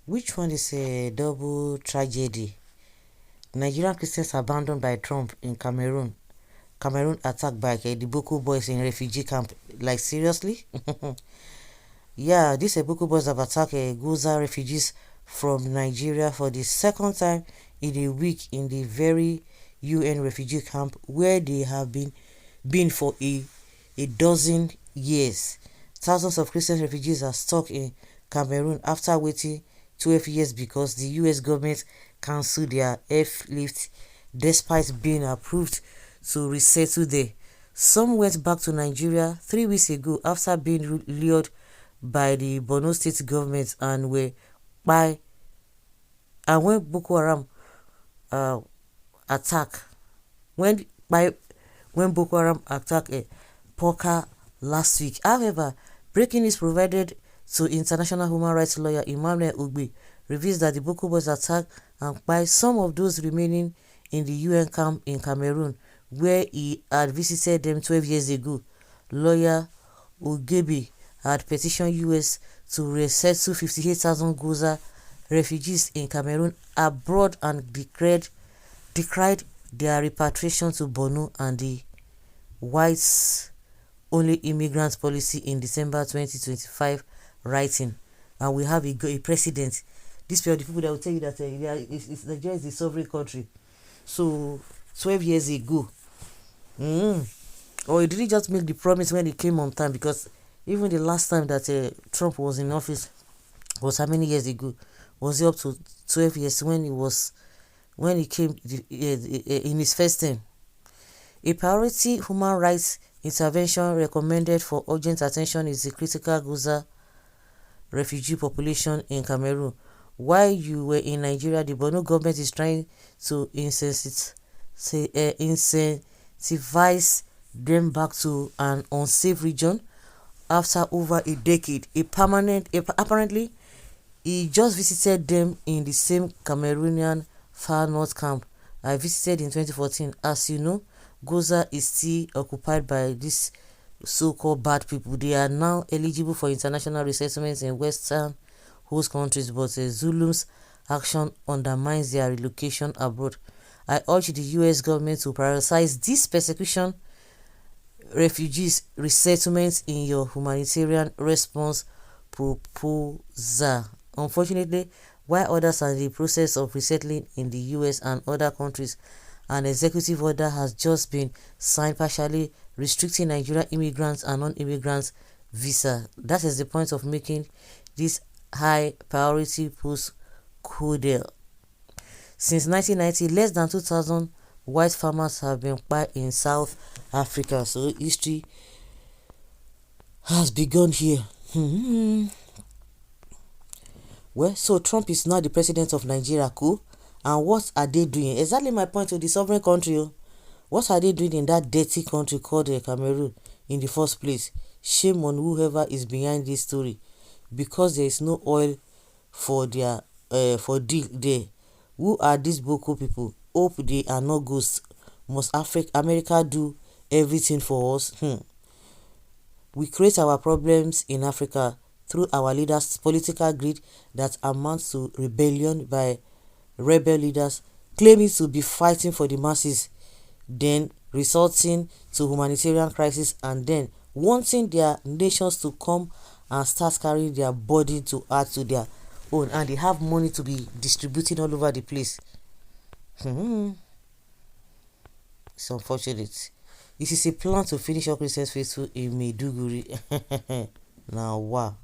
Which one is a double tragedy? Nigerian Christians abandoned by Trump in Cameroon. Cameroon attacked by the Boko boys in refugee camp. Like, seriously? Yeah, these Boko boys have attacked Goza refugees from Nigeria for the second time in a week in the very UN refugee camp where they have been for a dozen years. Thousands of Christian refugees are stuck in Cameroon after waiting 12 years because the US government cancelled their airlift despite being approved to resettle there. Some went back to Nigeria 3 weeks ago after being lured by the Borno state government and when Boko Haram when Boko Haram attacked Poka last week. However, breaking news provided to international human rights lawyer Emmanuel Ugbe reveals that the Boko boys attacked and by some of those remaining in the UN camp in Cameroon, where he had visited them 12 years ago. Lawyer Ugbe had petitioned US to resettle 58,000 Goza refugees in Cameroon abroad and decried their repatriation to Borno and the whites-only immigrants policy in December 2025, writing, and we have a president. These are the people that will tell you that Nigeria is a sovereign country. So 12 years ago, or he didn't just make the promise when he came on time, because even the last time that Trump was in office was how many years ago? Was it up to 12 years when he came in his first term? A priority human rights intervention recommended for urgent attention is the critical Goza refugee population in Cameroon. While you were in Nigeria, the Borno government is trying to incentivize them back to an unsafe region after over a decade. Apparently, he just visited them in the same Cameroonian far north camp I visited in 2014. As you know, Goza is still occupied by these so-called bad people. They are now eligible for international resettlements in Western host countries, but Zulum's action undermines their relocation abroad. I urge the US government to prioritize this persecution refugees resettlements in your humanitarian response proposal. Unfortunately, while others are in the process of resettling in the US and other countries, an executive order has just been signed partially restricting Nigerian immigrants and non-immigrants visa. That is the point of making this high priority post codal. Since 1990, less than 2,000 white farmers have been killed in South Africa. So history has begun here. Well, so Trump is now the president of Nigeria, cool. And what are they doing? Exactly my point to the sovereign country. What are they doing in that dirty country called Cameroon in the first place? Shame on whoever is behind this story, because there is no oil for their deal there. Who are these Boko people? Hope they are not ghosts. Must America do everything for us? We create our problems in Africa through our leaders' political greed that amounts to rebellion by rebel leaders claiming to be fighting for the masses, then resulting to humanitarian crisis, and then wanting their nations to come and start carrying their burden to add to their own, and they have money to be distributing all over the place. It's unfortunate. This is a plan to finish all Christians faithful in Maiduguri. Now, wow.